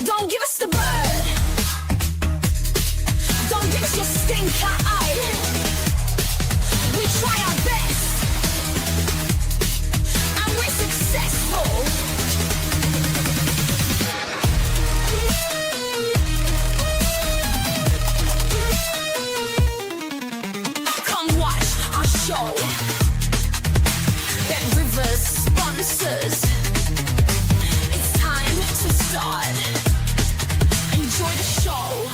Don't give us the bird. Don't give us your stinker eye. We try our best, and we're successful. Come watch our show. That Rivers sponsors. It's time to start. Enjoy the show.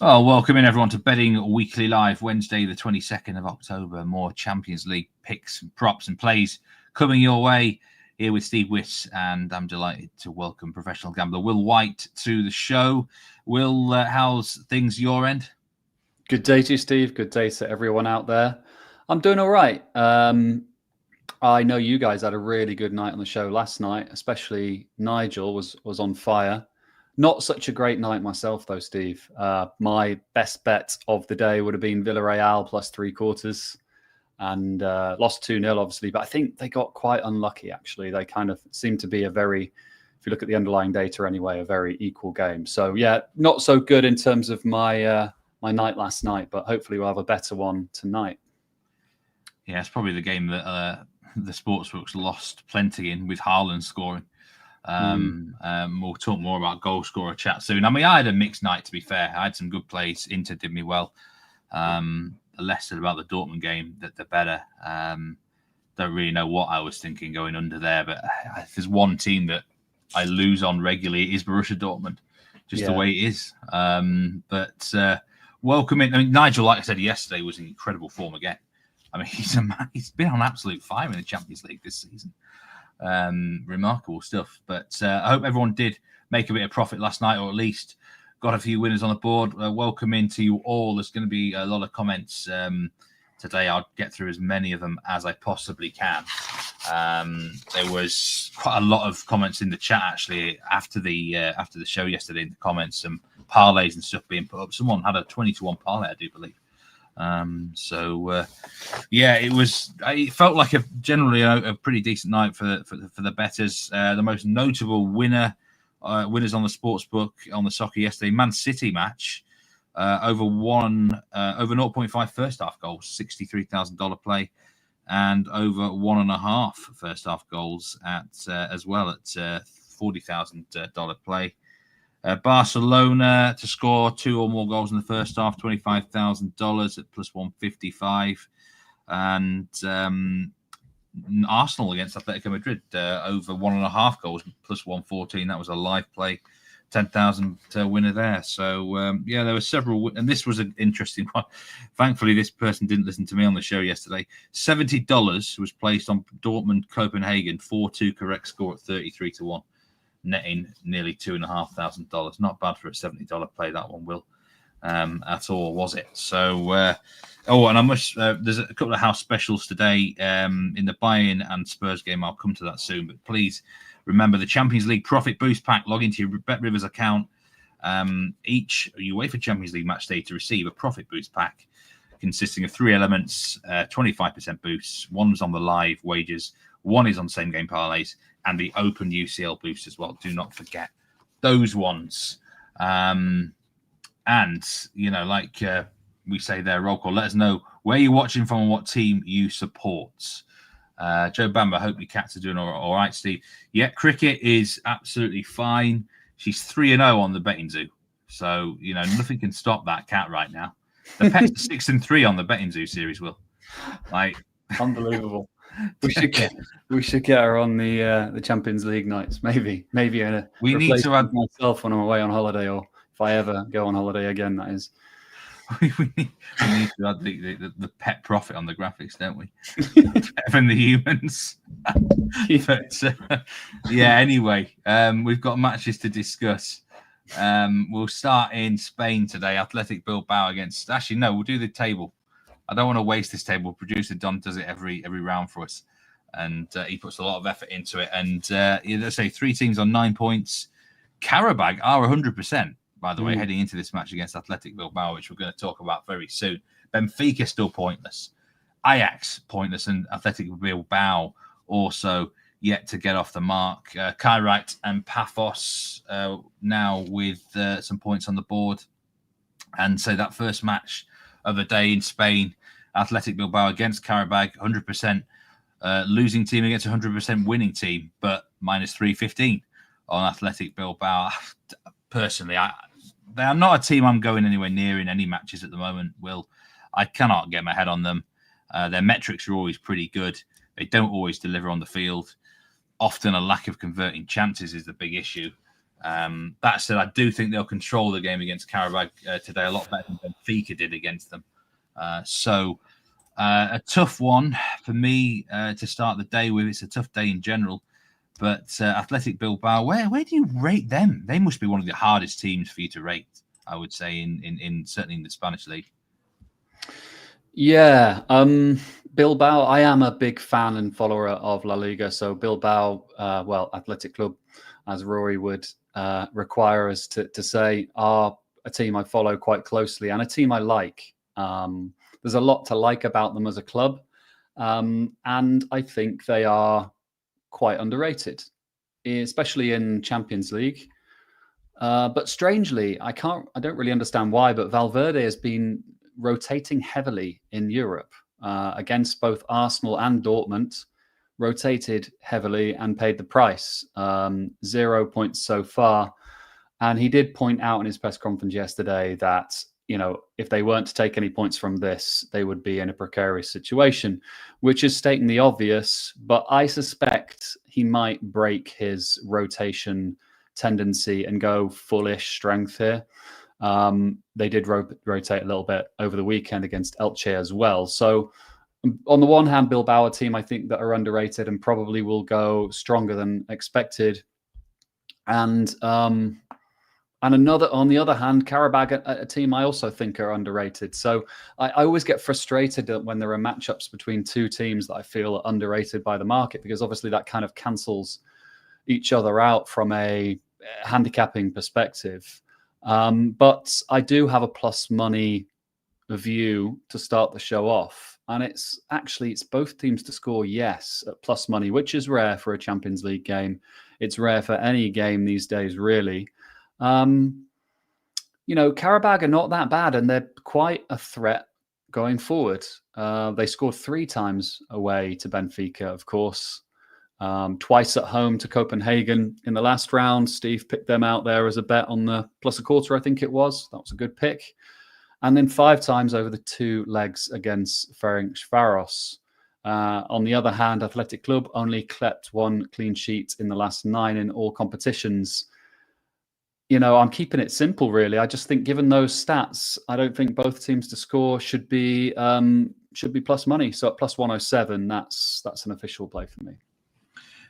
Oh, welcome in everyone to Betting Weekly Live, Wednesday, the 22nd of October. More Champions League picks, props and plays coming your way here with Steve Wyss, and I'm delighted to welcome professional gambler Will White to the show. Will, how's things your end? Good day to you, Steve. Good day to everyone out there. I'm doing all right. I know you guys had a really good night on the show last night, especially Nigel was on fire. Not such a great night myself, though, Steve. My best bet of the day would have been Villarreal plus 3/4 and lost 2-0, obviously. But I think they got quite unlucky, actually. They kind of seem to be a very, if you look at the underlying data anyway, a very equal game. So, yeah, not so good in terms of my my night last night, but hopefully we'll have a better one tonight. Yeah, it's probably the game that the sportsbooks lost plenty in, with Haaland scoring. We'll talk more about goal scorer chat soon. I mean, I had a mixed night, to be fair. I had some good plays. Inter did me well. The less said about the Dortmund game, the better. Don't really know what I was thinking going under there, but if there's one team that I lose on regularly, it is Borussia Dortmund, just the way it is. But welcome in. I mean, Nigel, like I said yesterday, was in incredible form again. I mean, he's been on absolute fire in the Champions League this season. Remarkable stuff. But I hope everyone did make a bit of profit last night, or at least got a few winners on the board. Welcome into you all. There's going to be a lot of comments today. I'll get through as many of them as I possibly can. There was quite a lot of comments in the chat actually after the show yesterday. In the comments, some parlays and stuff being put up. Someone had a 20-1 parlay, I do believe. It felt like generally a pretty decent night for the bettors. The most notable winners on the sportsbook on the soccer yesterday, Man City match, over 0.5 first half goals, $63,000 play, and over 1.5 first half goals at $40,000 play. Barcelona to score 2 or more goals in the first half, $25,000 at plus 155. And Arsenal against Atletico Madrid, over 1.5 goals, plus 114. That was a live play, 10,000 winner there. So, there were several. And this was an interesting one. Thankfully, this person didn't listen to me on the show yesterday. $70 was placed on Dortmund Copenhagen, 4-2 correct score at 33-1. Netting nearly $2,500. Not bad for a $70 play, that one, Will, at all, was it? So, and I must, there's a couple of house specials today in the Bayern and Spurs game. I'll come to that soon, but please remember the Champions League Profit Boost Pack. Log into your BetRivers account each UEFA Champions League match day to receive a Profit Boost Pack consisting of 3 elements, 25% boosts. One's on the live wagers, one is on same game parlays, and the open UCL boost as well. Do not forget those ones. And, we say there, roll call, let us know where you're watching from and what team you support. Joe Bamba, hope your cats are doing all right, Steve. Yeah, cricket is absolutely fine. She's 3-0 on the betting zoo. So, nothing can stop that cat right now. The Pets are 6-3 on the betting zoo series, Will. Unbelievable. We should get her on the Champions League nights. Maybe we need to add myself when I'm away on holiday, or if I ever go on holiday again. That is, we need to add the pet profit on the graphics, don't we? Better than the humans. But anyway, we've got matches to discuss. We'll start in Spain today. Athletic Bilbao against. Actually, no, we'll do the table. I don't want to waste this table. Producer Don does it every round for us, and he puts a lot of effort into it. And let's say 3 teams on 9 points. Qarabag are 100%, by the way, heading into this match against Athletic Bilbao, which we're going to talk about very soon. Benfica still pointless. Ajax pointless, and Athletic Bilbao also. yet to get off the mark. Kairat and Paphos now with some points on the board. And so that first match of the day in Spain, Athletic Bilbao against Qarabag, 100% losing team against 100% winning team, but minus 315 on Athletic Bilbao. Personally, they are not a team I'm going anywhere near in any matches at the moment, Will. I cannot get my head on them. Their metrics are always pretty good. They don't always deliver on the field. Often a lack of converting chances is the big issue. That said, I do think they'll control the game against Qarabag today a lot better than Benfica did against them. So a tough one for me to start the day with. It's a tough day in general. But Athletic Bilbao, where do you rate them? They must be one of the hardest teams for you to rate, I would say, in certainly in the Spanish league. Yeah, Bilbao, I am a big fan and follower of La Liga. So Bilbao, Athletic Club, as Rory would require us to say, are a team I follow quite closely and a team I like. There's a lot to like about them as a club. And I think they are quite underrated, especially in Champions League. But strangely, I don't really understand why, but Valverde has been rotating heavily in Europe against both Arsenal and Dortmund, rotated heavily and paid the price. 0 points so far. And he did point out in his press conference yesterday that, if they weren't to take any points from this, they would be in a precarious situation, which is stating the obvious. But I suspect he might break his rotation tendency and go fullish strength here. They did rotate a little bit over the weekend against Elche as well. So on the one hand, Bilbao, a team I think that are underrated and probably will go stronger than expected. And another, on the other hand, Qarabag, a team I also think are underrated. So I always get frustrated when there are matchups between two teams that I feel are underrated by the market, because obviously that kind of cancels each other out from a handicapping perspective. But I do have a plus money view to start the show off. And it's both teams to score yes at plus money, which is rare for a Champions League game. It's rare for any game these days, really. Qarabag are not that bad, and they're quite a threat going forward. They scored 3 times away to Benfica, of course. Twice at home to Copenhagen in the last round. Steve picked them out there as a bet on the plus a quarter, I think it was. That was a good pick. And then 5 times over the 2 legs against Ferencváros. On the other hand, Athletic Club only kept 1 clean sheet in the last 9 in all competitions. I'm keeping it simple, really. I just think, given those stats, I don't think both teams to score should be plus money. So at plus 107, that's an official play for me.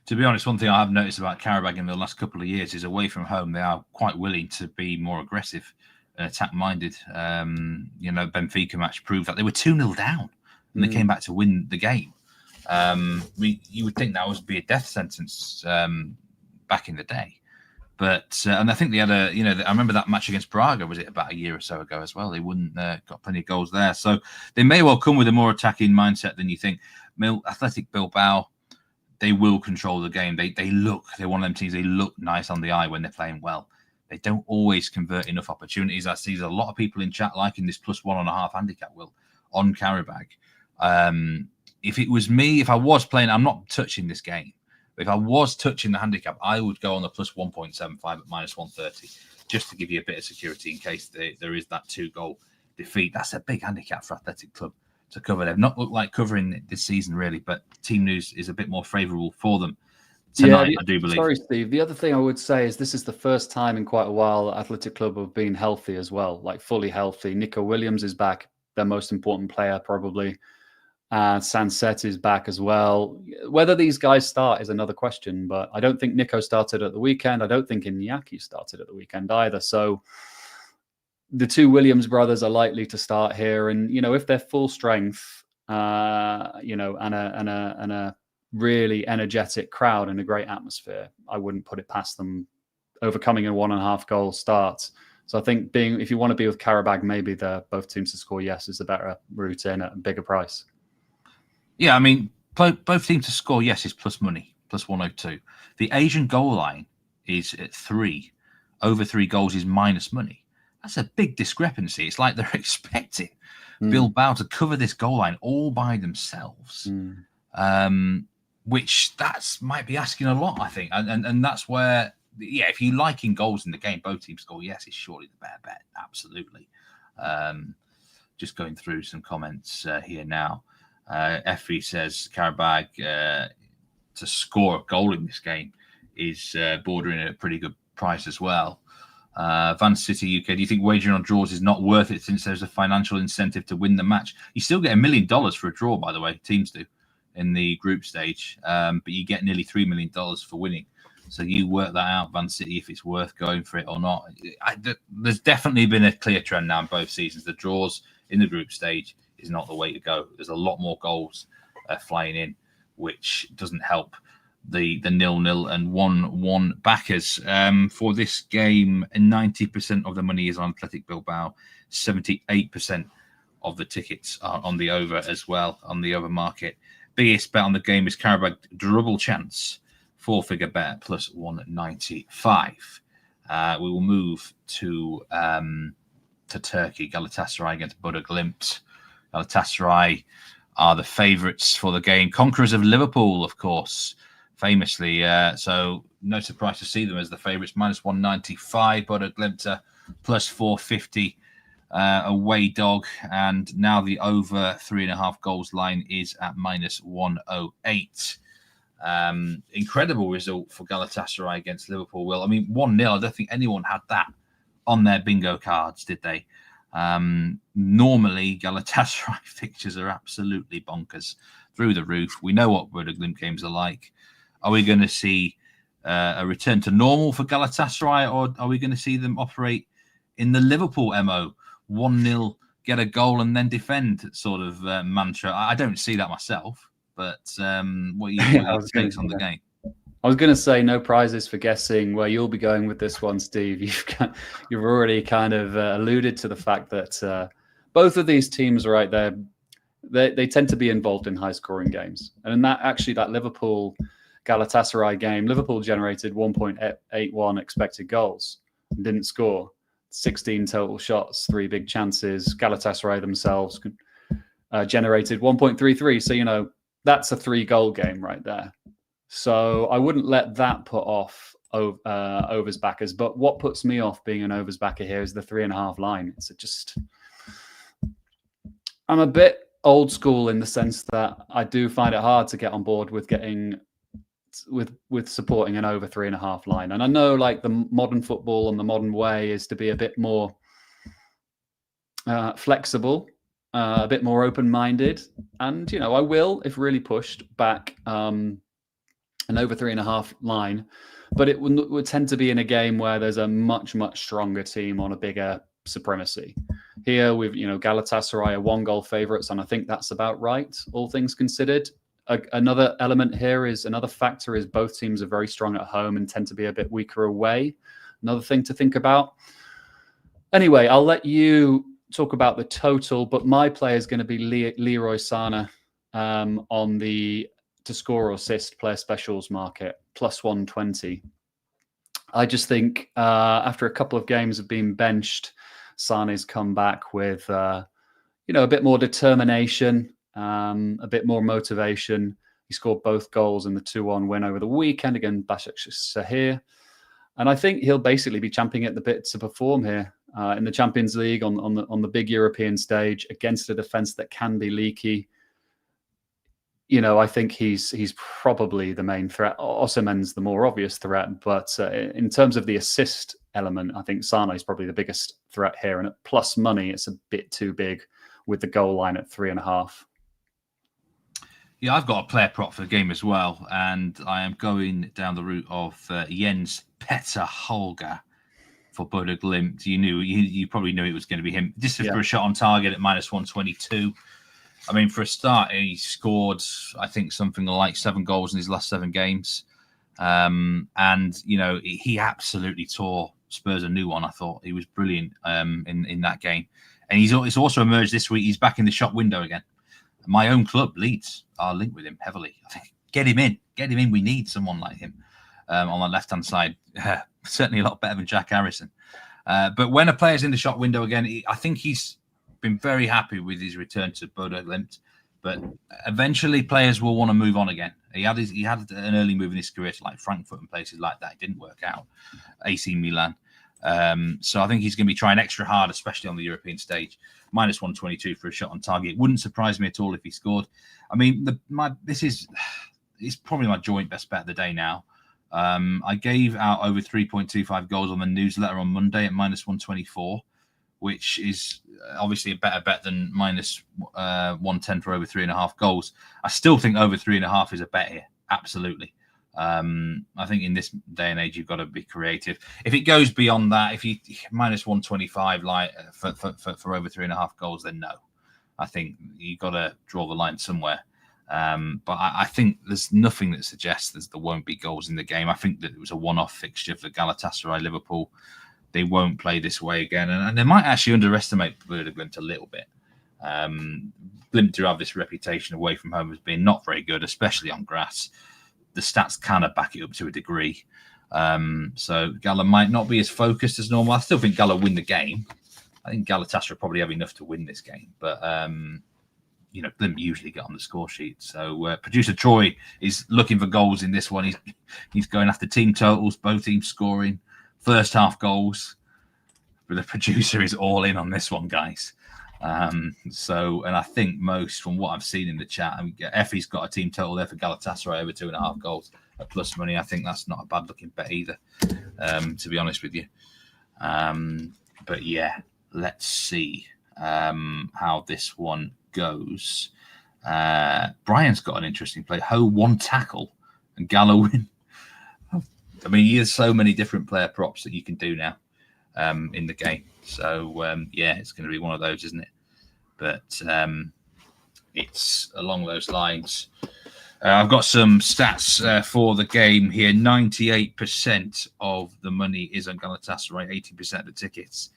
To be honest, one thing I have noticed about Qarabag in the last couple of years is away from home, they are quite willing to be more aggressive and attack-minded. Benfica match proved that they were 2-0 down and they came back to win the game. You would think that would be a death sentence back in the day. But and I think they had I remember that match against Brugge, was it about a year or so ago as well? They got plenty of goals there. So they may well come with a more attacking mindset than you think. Athletic Bilbao, they will control the game. They're one of them teams, they look nice on the eye when they're playing well. They don't always convert enough opportunities. I see a lot of people in chat liking this plus 1.5 handicap, Will, on Qarabag. If it was me, if I was playing, I'm not touching this game. But if I was touching the handicap, I would go on the plus 1.75 at minus 130, just to give you a bit of security in case there is that 2-goal defeat. That's a big handicap for Athletic Club to cover. They've not looked like covering it this season, really, but Team News is a bit more favourable for them tonight, I do believe. Sorry, Steve. The other thing I would say is this is the first time in quite a while Athletic Club have been healthy as well, like fully healthy. Nico Williams is back, their most important player probably. Sanset is back as well. Whether these guys start is another question, but I don't think Nico started at the weekend. I don't think Iñaki started at the weekend either. So the 2 Williams brothers are likely to start here. And, if they're full strength, and a really energetic crowd and a great atmosphere, I wouldn't put it past them overcoming a 1.5-goal start. So I think if you want to be with Qarabag, maybe both teams to score yes is the better route in at a bigger price. Yeah, I mean, both teams to score yes is plus money. plus 102. The Asian goal line is at 3. Over 3 goals is minus money. That's a big discrepancy. It's like they're expecting Bilbao to cover this goal line all by themselves, which might be asking a lot, I think. And that's where, if you like in goals in the game, both teams score, yes, it's surely the better bet. Absolutely. Just going through some comments here now. Effie says Qarabag to score a goal in this game is bordering at a pretty good price as well. Van City UK, do you think wagering on draws is not worth it since there's a financial incentive to win the match? You still get $1 million for a draw, by the way, teams do in the group stage, but you get nearly $3 million for winning. So you work that out, Van City, if it's worth going for it or not. There's definitely been a clear trend now in both seasons. The draws in the group stage is not the way to go. There's a lot more goals flying in, which doesn't help the 0-0 and 1-1 backers. For this game, 90% of the money is on Athletic Bilbao. 78% of the tickets are on the over as well, on the over market. Biggest bet on the game is Qarabag double chance, 4-figure bet, plus 195. We will move to Turkey. Galatasaray against Bodo Glimt. Galatasaray are the favourites for the game. Conquerors of Liverpool, of course, famously. So no surprise to see them as the favourites. Minus 195. Bodo Glimt plus 450. Away dog. And now the over 3.5 goals line is at minus 108. Incredible result for Galatasaray against Liverpool. Well, I mean, 1-0. I don't think anyone had that on their bingo cards, did they? Normally, Galatasaray fixtures are absolutely bonkers, through the roof. We know what Bodo Glimt games are like. Are we going to see a return to normal for Galatasaray, or are we going to see them operate in the Liverpool MO? 1-0, get a goal and then defend sort of mantra. I don't see that myself, but what are your takes on the game? I was going to say no prizes for guessing where you'll be going with this one, Steve. You've already kind of alluded to the fact that both of these teams, right, they tend to be involved in high-scoring games. And in that Liverpool-Galatasaray game, Liverpool generated 1.81 expected goals and didn't score. 16 total shots, 3 big chances. Galatasaray themselves generated 1.33. So, that's a 3-goal game right there. So I wouldn't let that put off overs backers. But what puts me off being an overs backer here is the 3.5 line. I'm a bit old school in the sense that I do find it hard to get on board with supporting an over 3.5 line. And I know like the modern football and the modern way is to be a bit more flexible, a bit more open-minded. And, I will, if really pushed, back an over 3.5 line, but it would tend to be in a game where there's a much, much stronger team on a bigger supremacy. Here we've, Galatasaray are 1-goal favourites, and I think that's about right, all things considered. Another factor is both teams are very strong at home and tend to be a bit weaker away. Another thing to think about. Anyway, I'll let you talk about the total, but my play is going to be Leroy Sané on the to score or assist player specials market, plus 120. I just think after a couple of games of being benched, Sané's come back with a bit more determination, a bit more motivation. He scored both goals in the 2-1 win over the weekend against Başakşehir. And I think he'll basically be champing at the bit to perform here in the Champions League on the big European stage against a defence that can be leaky. I think he's probably the main threat. Osimhen's the more obvious threat, but in terms of the assist element, I think Sané is probably the biggest threat here. And at plus money, it's a bit too big with the goal line at 3.5. Yeah, I've got a player prop for the game as well, and I am going down the route of Jens Petter Holger for Bodo Glimt. You probably knew it was going to be him. This is for a shot on target at minus 122. I mean, for a start, he scored, I think, something like 7 goals in his last 7 games. And, he absolutely tore Spurs a new one. I thought he was brilliant in that game. And he's also emerged this week. He's back in the shop window again. My own club, Leeds, are linked with him heavily. I think, get him in. Get him in. We need someone like him on the left-hand side. Certainly a lot better than Jack Harrison. But when a player's in the shop window again, I think he's been very happy with his return to Bodo Glimt. But eventually players will want to move on again. He had an early move in his career to like Frankfurt and places like that. It didn't work out. AC Milan. So I think he's going to be trying extra hard, especially on the European stage. Minus 122 for a shot on target. It wouldn't surprise me at all if he scored. I mean, it's probably my joint best bet of the day now. I gave out over 3.25 goals on the newsletter on Monday at minus 124, which is obviously a better bet than minus 110 for over 3.5 goals. I still think over 3.5 is a bet here. Absolutely. I think in this day and age, you've got to be creative. If it goes beyond that, if you minus 125 like for over 3.5 goals, then no. I think you've got to draw the line somewhere. But I think there's nothing that suggests there won't be goals in the game. I think that it was a one-off fixture for Galatasaray, Liverpool. They won't play this way again. And they might actually underestimate Glimt a little bit. Glimt do have this reputation away from home as being not very good, especially on grass. The stats kind of back it up to a degree. So Gala might not be as focused as normal. I still think Gala win the game. I think Galatasaray probably have enough to win this game. But, Glimt usually get on the score sheet. So producer Troy is looking for goals in this one. He's going after team totals, both teams scoring. First half goals. But the producer is all in on this one, guys. And I think most from what I've seen in the chat, Effie's got a team total there for Galatasaray over 2.5 goals at plus money. I think that's not a bad looking bet either, to be honest with you. But yeah, let's see how this one goes. Brian's got an interesting play. Ho one tackle and Gallo win. I mean, there's so many different player props that you can do now in the game. So, it's going to be one of those, isn't it? But it's along those lines. I've got some stats for the game here. 98% of the money is on Galatasaray, 80% of the tickets.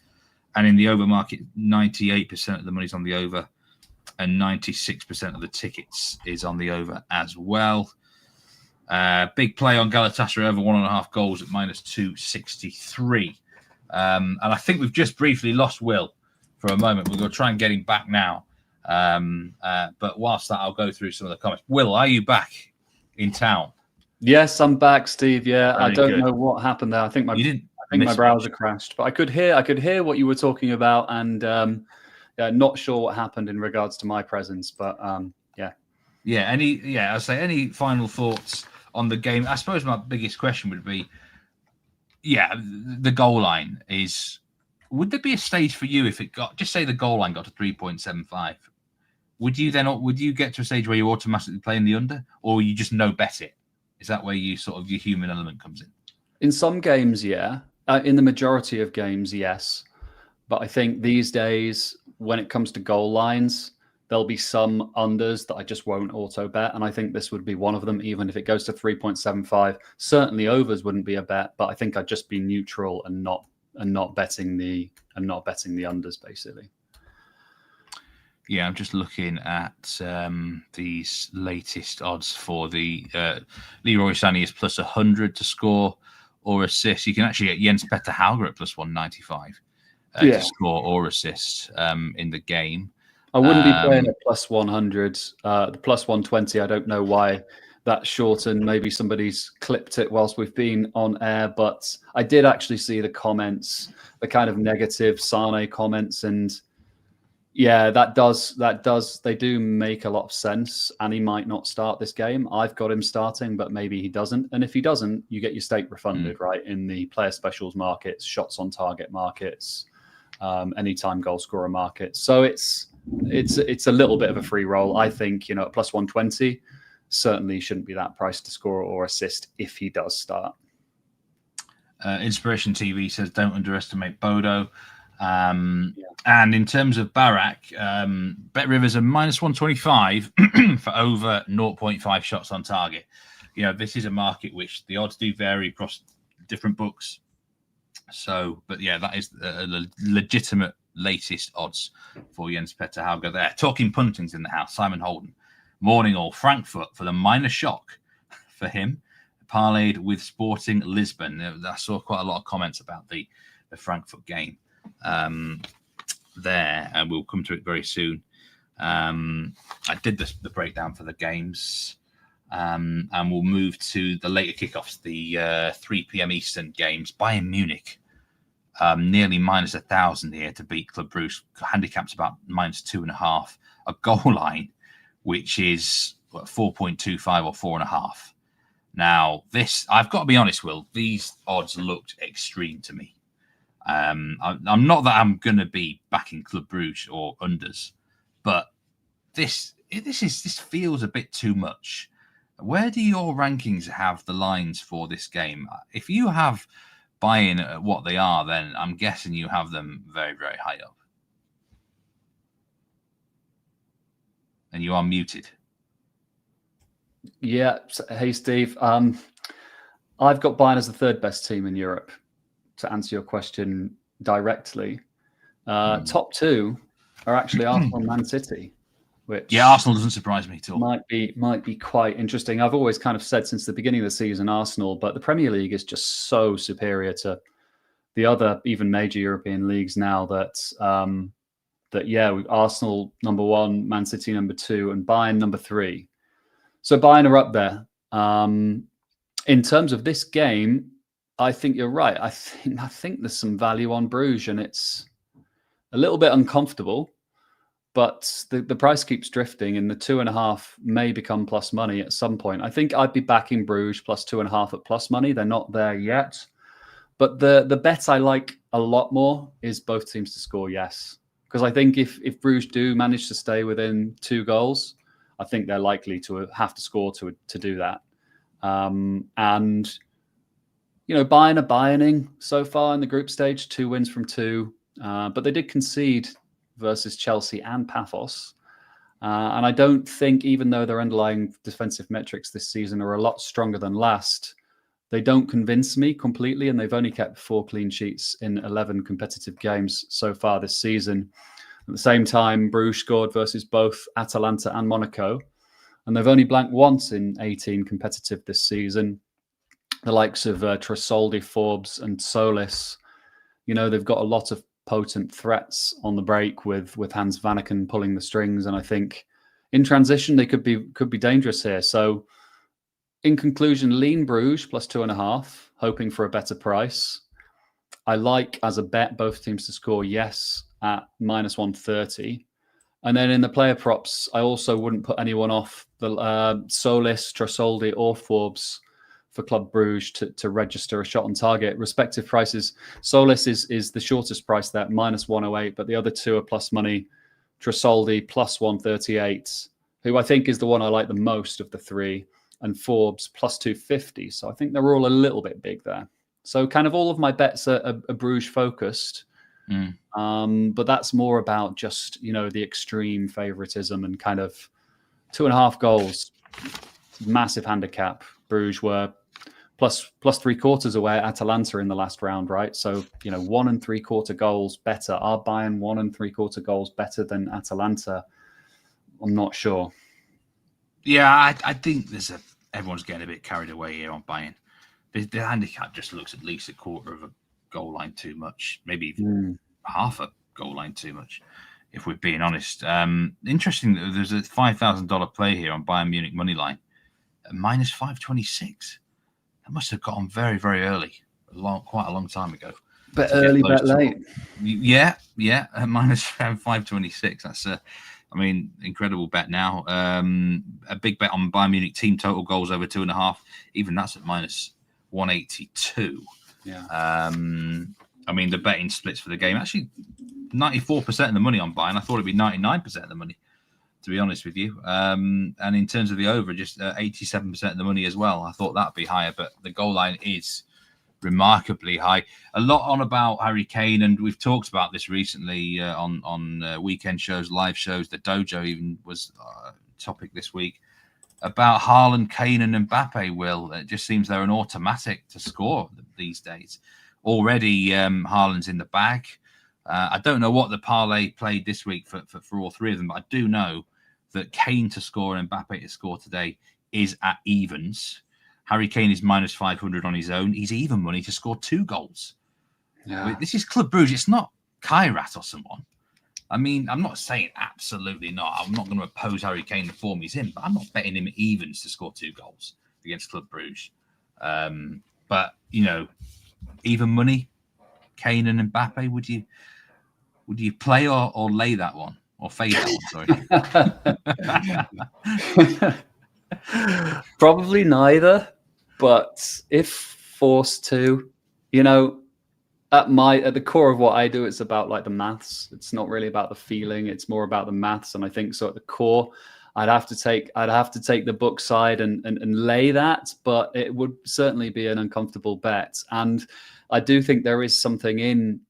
And in the over market, 98% of the money is on the over and 96% of the tickets is on the over as well. Big play on Galatasaray over 1.5 goals at minus 263. And I think we've just briefly lost Will for a moment. We're going to try and get him back now. But whilst that, I'll go through some of the comments. Will, are you back in town? Yes, I'm back, Steve. Yeah, Very I don't good. know what happened there. I think my my browser crashed, but I could hear what you were talking about, and not sure what happened in regards to my presence. But I'll say any final thoughts on the game. I suppose my biggest question would be, the goal line is. Would there be a stage for you if it got, just say the goal line got to 3.75? Would you get to a stage where you automatically play in the under, or you just no bet it? Is that where you sort of your human element comes in? In some games, yeah. In the majority of games, yes. But I think these days, when it comes to goal lines, there'll be some unders that I just won't auto bet, and I think this would be one of them. Even if it goes to 3.75, certainly overs wouldn't be a bet, but I think I'd just be neutral and not betting the unders, basically. Yeah, I'm just looking at these latest odds for the Leroy Sané is plus 100 to score or assist. You can actually get Jens Petter Hauger at plus 195 to score or assist in the game. I wouldn't be playing at plus 100. The plus 120, I don't know why that's shortened. Maybe somebody's clipped it whilst we've been on air, but I did actually see the comments, the kind of negative Sané comments, and they do make a lot of sense. And he might not start this game. I've got him starting, but maybe he doesn't. And if he doesn't, you get your stake refunded, right? In the player specials markets, shots on target markets, anytime goal scorer markets. So it's a little bit of a free roll. I think, at plus 120, certainly shouldn't be that price to score or assist if he does start. Inspiration TV says don't underestimate Bodo. And in terms of Barak, Bet Rivers are minus 125 for over 0.5 shots on target. This is a market which the odds do vary across different books. So, but that is a legitimate latest odds for Jens Petter Hauger there. Talking puntings in the house, Simon Holden. Morning all. Frankfurt for the minor shock. for him, parlayed with Sporting Lisbon. I saw quite a lot of comments about the Frankfurt game there, and we'll come to it very soon. I did the breakdown for the games, and we'll move to the later kickoffs, the 3 p.m. Eastern games. Bayern Munich, nearly minus 1,000 here to beat Club Brugge. Handicapped about minus 2.5. A goal line, which is 4.25 or 4.5. Now, I've got to be honest, Will, these odds looked extreme to me. I'm not that I'm going to be backing Club Brugge or unders, but this feels a bit too much. Where do your rankings have the lines for this game? If you have Bayern at what they are, then I'm guessing you have them very, very high up. And you are muted. Yeah. Hey, Steve. I've got Bayern as the third best team in Europe, to answer your question directly. Top two are actually Arsenal and Man City, which Arsenal doesn't surprise me at all. Might be quite interesting. I've always kind of said since the beginning of the season Arsenal, but the Premier League is just so superior to the other even major European leagues now that Arsenal number 1, Man City number 2, and Bayern number 3. So Bayern are up there. In terms of this game, I think you're right. I think there's some value on Bruges, and it's a little bit uncomfortable, but the price keeps drifting, and the 2.5 may become plus money at some point. I think I'd be backing Bruges plus 2.5 at plus money. They're not there yet, but the bet I like a lot more is both teams to score yes, because I think if Bruges do manage to stay within 2 goals, I think they're likely to have to score to do that. And Bayern are Bayerning so far in the group stage, 2 wins from 2. But they did concede versus Chelsea and Paphos. And I don't think, even though their underlying defensive metrics this season are a lot stronger than last, they don't convince me completely. And they've only kept 4 clean sheets in 11 competitive games so far this season. At the same time, Bruges scored versus both Atalanta and Monaco. And they've only blanked once in 18 competitive this season. The likes of Tresoldi, Forbes, and Solis, they've got a lot of potent threats on the break with Hans Vanaken pulling the strings, and I think in transition they could be dangerous here. So, in conclusion, lean Bruges plus 2.5, hoping for a better price. I like as a bet both teams to score yes at minus 130, and then in the player props, I also wouldn't put anyone off the Solis, Tresoldi, or Forbes for Club Brugge to register a shot on target. Respective prices, Solis is the shortest price there, minus 108, but the other 2 are plus money. Tresoldi plus 138, who I think is the one I like the most of the 3, and Forbes plus 250. So I think they're all a little bit big there. So kind of all of my bets are Bruges focused, but that's more about just the extreme favoritism and kind of 2.5 goals, massive handicap. Bruges were plus 3/4 away at Atalanta in the last round, right? So 1 3/4 goals better. Are Bayern 1 3/4 goals better than Atalanta? I'm not sure. Yeah, I think everyone's getting a bit carried away here on Bayern. The handicap just looks at least 1/4 of a goal line too much, maybe even half a goal line too much, if we're being honest. Interesting that there's a $5,000 play here on Bayern Munich money line at minus 526. That must have got on very, very early, quite a long time ago. Bet early, bet late. Yeah, at minus 526. That's incredible bet now. A big bet on Bayern Munich team total goals over 2.5. Even that's at minus 182. Yeah. The betting splits for the game, actually 94% of the money on Bayern. I thought it'd be 99% of the money, to be honest with you. And in terms of the over, just 87% of the money as well. I thought that'd be higher, but the goal line is remarkably high. A lot on about Harry Kane, and we've talked about this recently on weekend shows, live shows. The Dojo even was a topic this week about Haaland, Kane, and Mbappe. Will, it just seems they're an automatic to score these days. Already, Haaland's in the bag. I don't know what the parlay played this week for all 3 of them, but I do know that Kane to score and Mbappe to score today is at evens. Harry Kane is minus 500 on his own. He's even money to score 2 goals. Yeah. This is Club Brugge. It's not Kairat or someone. I mean, I'm not saying absolutely not. I'm not going to oppose Harry Kane the form he's in, but I'm not betting him evens to score 2 goals against Club Brugge. But, you know, even money, Kane and Mbappe, would you play or lay that one? Or fade that one, sorry. Probably neither, but if forced to, you know, at the core of what I do, it's about like the maths. It's not really about the feeling. It's more about the maths. And I think so at the core, I'd have to take the book side and lay that, but it would certainly be an uncomfortable bet. And I do think there is something in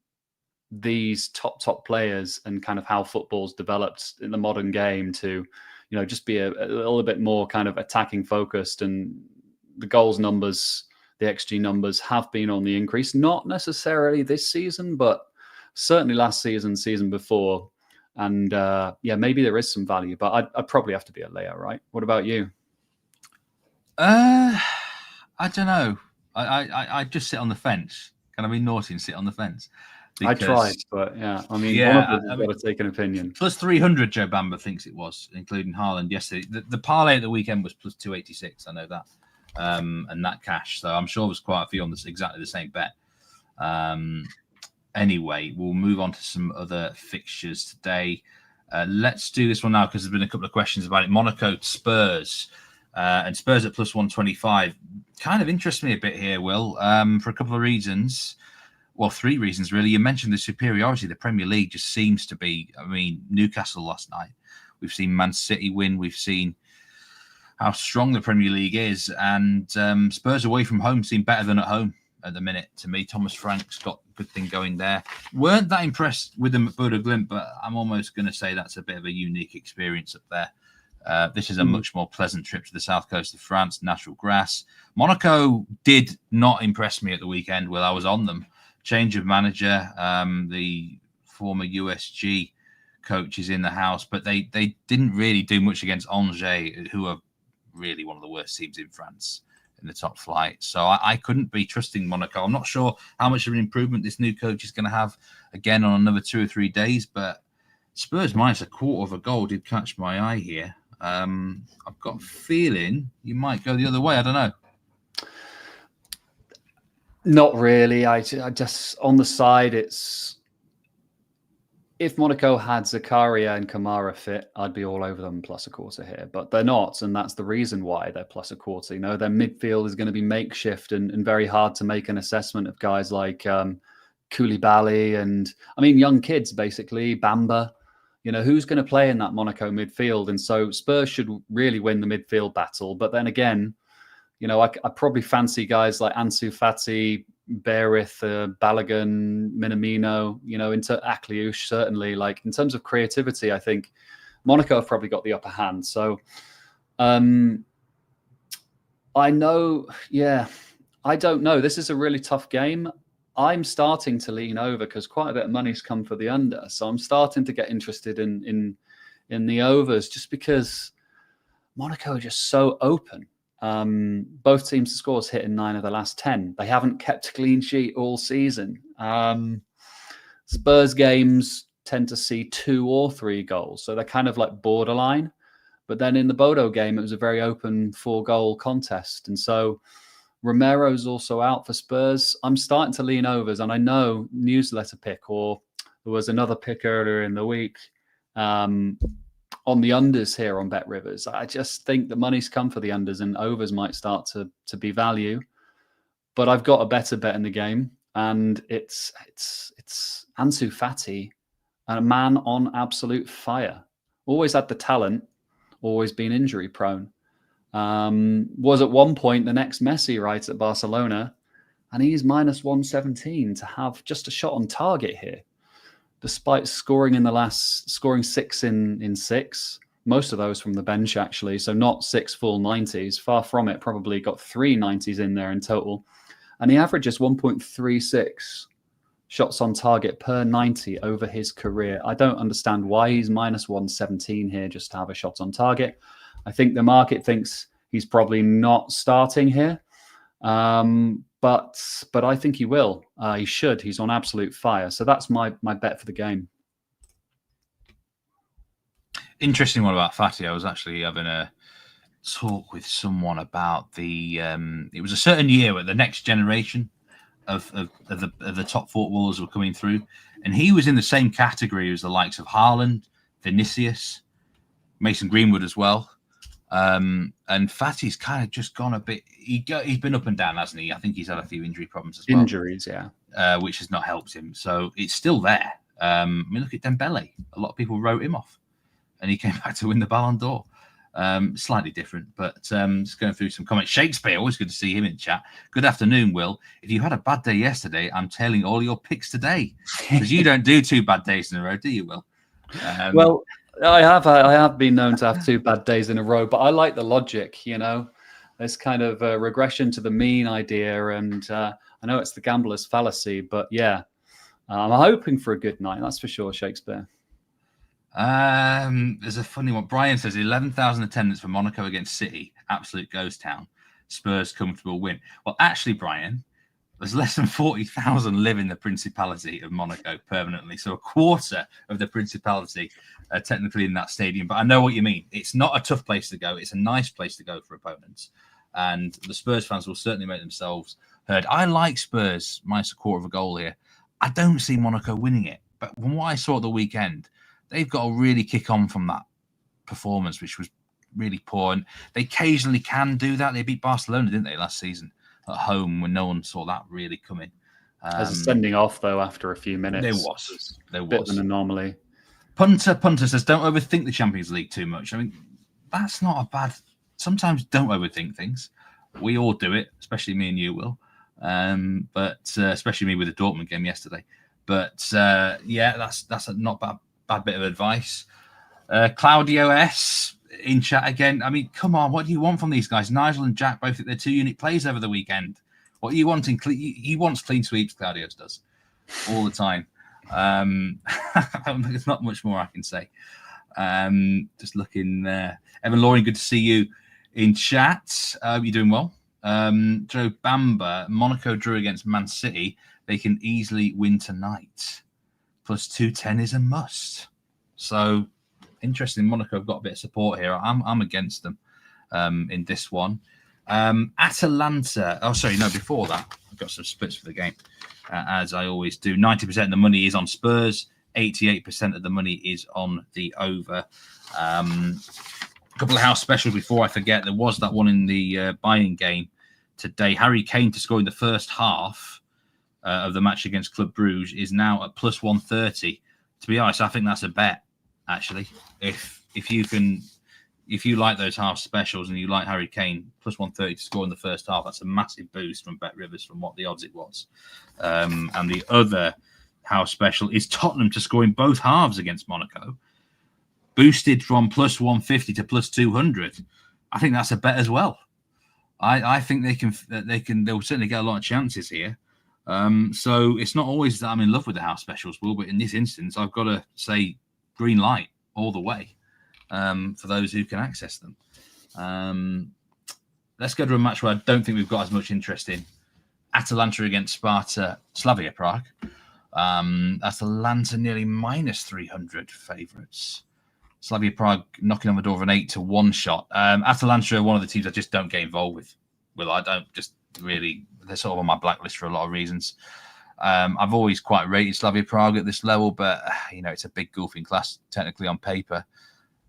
these top players and kind of how football's developed in the modern game to, you know, just be a little bit more kind of attacking focused, and the goals numbers, the XG numbers have been on the increase, not necessarily this season, but certainly last season before. And yeah, maybe there is some value, but I'd probably have to be a layer, right? What about you? I don't know. I just sit on the fence. Can I be naughty and sit on the fence? I tried, but yeah, I mean, yeah, one of us has got to take an opinion. Plus 300, Joe Bamba thinks it was, including Haaland yesterday. The parlay at the weekend was plus 286. I know that, and that cash. So I'm sure there's quite a few on this exactly the same bet. Anyway, we'll move on to some other fixtures today. Let's do this one now because there's been a couple of questions about it. Monaco, Spurs, and Spurs at plus 125. Kind of interests me a bit here, Will, for a couple of reasons. Well, 3 reasons, really. You mentioned the superiority. The Premier League just seems to be, I mean, Newcastle last night. We've seen Man City win. We've seen how strong the Premier League is. And Spurs away from home seem better than at home at the minute to me. Thomas Frank's got a good thing going there. Weren't that impressed with them at Bodo Glimt, but I'm almost going to say that's a bit of a unique experience up there. This is a much more pleasant trip to the south coast of France, natural grass. Monaco did not impress me at the weekend. Well, I was on them. Change of manager, the former USG coach is in the house, but they didn't really do much against Angers, who are really one of the worst teams in France in the top flight. So I couldn't be trusting Monaco. I'm not sure how much of an improvement this new coach is going to have again on another 2 or 3 days, but Spurs minus a quarter of a goal did catch my eye here. I've got a feeling you might go the other way. I don't know. Not really. I just, on the side, it's, if Monaco had Zakaria and Kamara fit, I'd be all over them plus a quarter here, but they're not, and that's the reason why they're plus a quarter. You know, their midfield is going to be makeshift and very hard to make an assessment of guys like Koulibaly and, I mean, young kids, basically, Bamba. You know, who's going to play in that Monaco midfield? And so Spurs should really win the midfield battle, but then again, you know, I probably fancy guys like Ansu Fati, Berith, Balogun, Minamino, you know, into Akliouche, certainly. Like, in terms of creativity, I think Monaco have probably got the upper hand. So I know, yeah, I don't know. This is a really tough game. I'm starting to lean over because quite a bit of money's come for the under. So I'm starting to get interested in the overs just because Monaco are just so open. Both teams' scores hit in 9 of the last 10. They haven't kept a clean sheet all season. Spurs games tend to see 2 or 3 goals, so they're kind of like borderline. But then in the Bodo game, it was a very open 4-goal contest. And so Romero's also out for Spurs. I'm starting to lean overs, and I know newsletter pick, or there was another pick earlier in the week on the unders here on Bet Rivers. I just think the money's come for the unders and overs might start to be value. But I've got a better bet in the game, and it's Ansu Fati, a man on absolute fire. Always had the talent, always been injury prone. Was at one point the next Messi, right, at Barcelona, and he's minus 117 to have just a shot on target here. Despite scoring 6 in 6, most of those from the bench, actually. So not 6 full 90s, far from it, probably got 3 90s in there in total. And he averages 1.36 shots on target per 90 over his career. I don't understand why he's minus 117 here just to have a shot on target. I think the market thinks he's probably not starting here. But I think he will. He should. He's on absolute fire. So that's my bet for the game. Interesting one about Fatty. I was actually having a talk with someone about the. It was a certain year where the next generation of the top footballers were coming through, and he was in the same category as the likes of Haaland, Vinicius, Mason Greenwood as well. And Fatty's kind of just gone a bit. He's been up and down, hasn't he? I think he's had a few injury problems as well. Injuries, yeah, which has not helped him. So it's still there. I mean, look at Dembele. A lot of people wrote him off, and he came back to win the Ballon d'Or. Slightly different, but just going through some comments. Shakespeare, always good to see him in chat. Good afternoon, Will. If you had a bad day yesterday, I'm tailing all your picks today, because you don't do 2 bad days in a row, do you, Will? Well, I have been known to have 2 bad days in a row, but I like the logic. This kind of regression to the mean idea, and I know it's the gambler's fallacy, but yeah, I'm hoping for a good night. That's for sure, Shakespeare. There's a funny one. Brian says 11,000 attendance for Monaco against City. Absolute ghost town. Spurs comfortable win. Well, actually, Brian, there's less than 40,000 live in the Principality of Monaco permanently. So a quarter of the Principality are technically in that stadium. But I know what you mean. It's not a tough place to go. It's a nice place to go for opponents. And the Spurs fans will certainly make themselves heard. I like Spurs minus a quarter of a goal here. I don't see Monaco winning it. But from what I saw at the weekend, they've got to really kick on from that performance, which was really poor. And they occasionally can do that. They beat Barcelona, didn't they, last season at home when no one saw that really coming. As a sending off, though, after a few minutes. There was. Bit of an anomaly. Punter says, don't overthink the Champions League too much. I mean, that's not a bad... Sometimes don't overthink things. We all do it, especially me and you, Will. But especially me with the Dortmund game yesterday. But yeah, that's a not bad bit of advice. Claudio S in chat again. I mean, come on, what do you want from these guys? Nigel and Jack both think they're 2 unique plays over the weekend. What are you wanting? He wants clean sweeps, Claudio's does, all the time. There's not much more I can say. Just looking there. Evan Loring, good to see you in chat. You're doing well. Joe Bamba, Monaco drew against Man City. They can easily win tonight. Plus 210 is a must. So interesting. Monaco have got a bit of support here. I'm against them in this one. Atalanta. Oh, sorry, no. Before that, I've got some splits for the game, as I always do. 90% of the money is on Spurs. 88% of the money is on the over. A couple of house specials before I forget. There was that one in the Bayern game today. Harry Kane to score in the first half of the match against Club Brugge is now at plus 130. To be honest, I think that's a bet. Actually, if you like those half specials and you like Harry Kane, plus 130 to score in the first half, that's a massive boost from Bet Rivers from what the odds it was. And the other house special is Tottenham to score in both halves against Monaco, boosted from plus 150 to plus 200. I think that's a bet as well. I think they'll certainly get a lot of chances here. So it's not always that I'm in love with the house specials, Will, but in this instance, I've got to say green light all the way for those who can access them. Let's go to a match where I don't think we've got as much interest in. Atalanta against Slavia Prague. Atalanta nearly minus 300 favourites. Slavia Prague knocking on the door of an 8-1 shot. Atalanta are one of the teams I just don't get involved with. Well, I don't just really... They're sort of on my blacklist for a lot of reasons. I've always quite rated Slavia Prague at this level, but, it's a big golfing class technically on paper.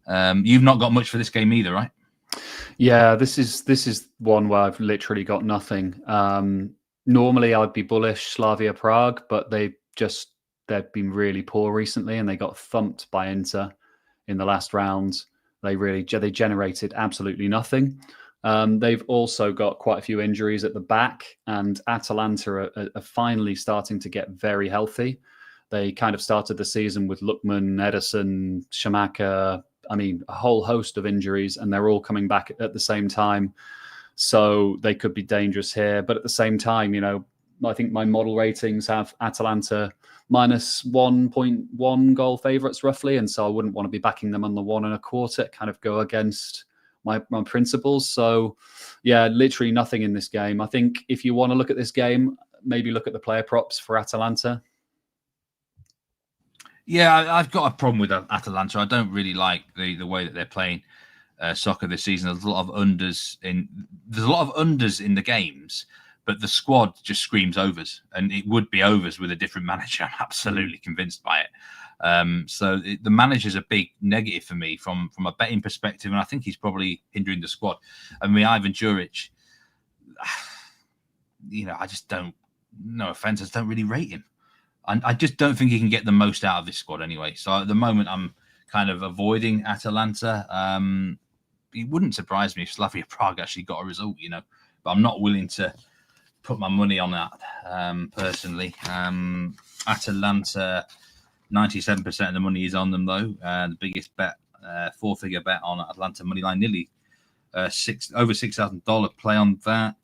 You've not got much for this game either, right? Yeah, this is one where I've literally got nothing. Normally, I'd be bullish Slavia Prague, but they've been really poor recently, and they got thumped by Inter in the last round. They generated absolutely nothing. They've also got quite a few injuries at the back, and Atalanta are finally starting to get very healthy. They kind of started the season with Lookman, Ederson, Shamaka, a whole host of injuries, and they're all coming back at the same time. So they could be dangerous here. But at the same time, I think my model ratings have Atalanta minus 1.1 goal favourites roughly. And so I wouldn't want to be backing them on the 1.25. Kind of go against my principles. So, yeah, literally nothing in this game. I think if you want to look at this game, maybe look at the player props for Atalanta. Yeah, I've got a problem with Atalanta. I don't really like the way that they're playing soccer this season. There's a lot of unders in the games, but the squad just screams overs, and it would be overs with a different manager. I'm absolutely convinced by it. So the manager's a big negative for me from a betting perspective, and I think he's probably hindering the squad. I mean, Ivan Juric, I just don't. No offense, I just don't really rate him. I just don't think he can get the most out of this squad anyway. So at the moment, I'm kind of avoiding Atalanta. It wouldn't surprise me if Slavia Prague actually got a result, but I'm not willing to put my money on that personally. Atalanta, 97% of the money is on them, though. The biggest bet, four-figure bet on Atalanta moneyline, nearly over $6,000 play on that.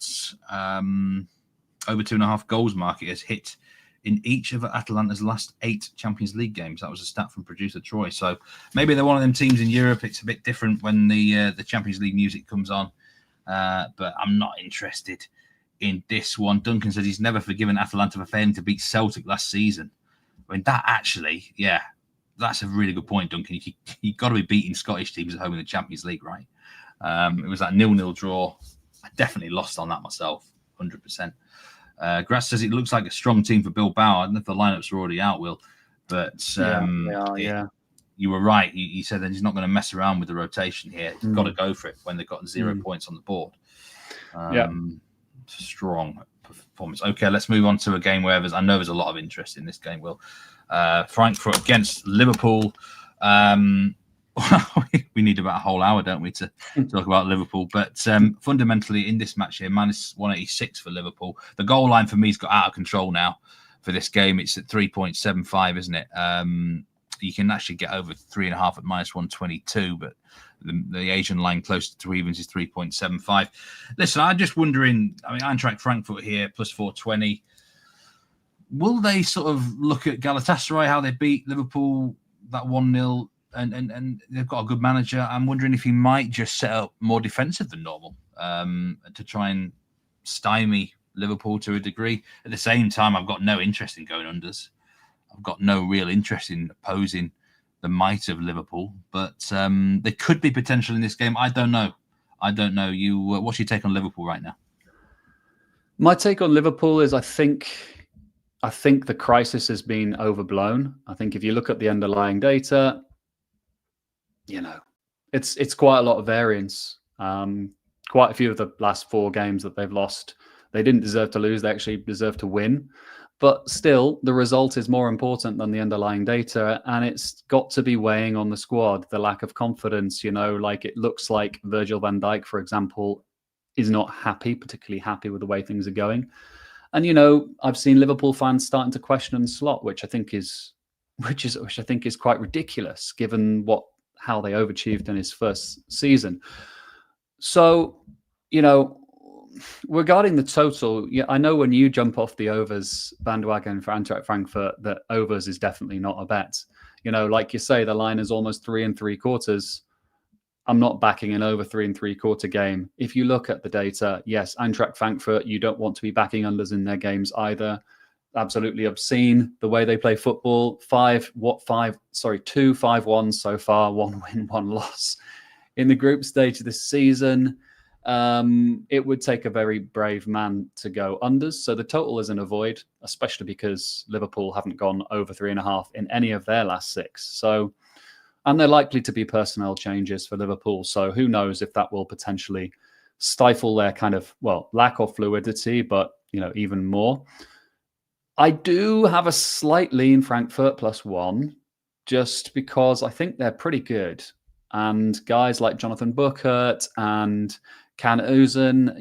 Over 2.5 goals market has hit in each of Atalanta's last 8 Champions League games. That was a stat from producer Troy. So maybe they're one of them teams in Europe. It's a bit different when the Champions League music comes on. But I'm not interested in this one. Duncan says he's never forgiven Atalanta for failing to beat Celtic last season. I mean, that actually, that's a really good point, Duncan. You've got to be beating Scottish teams at home in the Champions League, right? It was that 0-0 draw. I definitely lost on that myself, 100%. Grass says it looks like a strong team for Bilbao. I don't know if the lineups are already out, Will, but you were right. He said that he's not going to mess around with the rotation here. He's got to go for it when they've got 0 points on the board. Strong performance. Okay, let's move on to a game where I know there's a lot of interest in this game, Will. Frankfurt against Liverpool. We need about a whole hour, don't we, to talk about Liverpool? But fundamentally, in this match here, minus 186 for Liverpool. The goal line for me has got out of control now for this game. It's at 3.75, isn't it? You can actually get over 3.5 at minus 122, but the Asian line close to 2 evens is 3.75. Listen, I'm just wondering, Eintracht Frankfurt here, plus 420. Will they sort of look at Galatasaray, how they beat Liverpool, that 1-0? And they've got a good manager. I'm wondering if he might just set up more defensive than normal to try and stymie Liverpool to a degree. At the same time, I've got no interest in going unders. I've got no real interest in opposing the might of Liverpool. But there could be potential in this game. I don't know. You, what's your take on Liverpool right now? My take on Liverpool is I think the crisis has been overblown. I think if you look at the underlying data, it's quite a lot of variance. Quite a few of the last 4 games that they've lost, they didn't deserve to lose. They actually deserve to win. But still, the result is more important than the underlying data. And it's got to be weighing on the squad, the lack of confidence. Like it looks like Virgil van Dijk, for example, is not particularly happy with the way things are going. And, I've seen Liverpool fans starting to question Slot, which I think is quite ridiculous given how they overachieved in his first season. So, regarding the total, I know when you jump off the overs bandwagon for Eintracht Frankfurt, that overs is definitely not a bet. Like you say, the line is almost 3 3/4. I'm not backing an over 3 3/4 game. If you look at the data, yes, Eintracht Frankfurt, you don't want to be backing unders in their games either. Absolutely obscene the way they play football. 2 5-1 so far, 1 win, 1 loss in the group stage this season. It would take a very brave man to go unders. So the total is an avoid, especially because Liverpool haven't gone over 3.5 in any of their last 6. And they're likely to be personnel changes for Liverpool. So who knows if that will potentially stifle their kind of, lack of fluidity, but, even more. I do have a slight lean Frankfurt plus 1, just because I think they're pretty good. And guys like Jonathan Buchert and Can Oozen,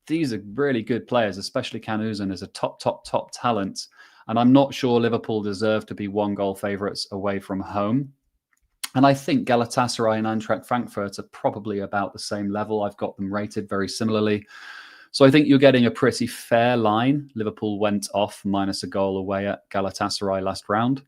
these are really good players, especially Can Oozen is a top talent. And I'm not sure Liverpool deserve to be 1-goal favourites away from home. And I think Galatasaray and Eintracht Frankfurt are probably about the same level. I've got them rated very similarly. So I think you're getting a pretty fair line. Liverpool went off -1 goal away at Galatasaray last round.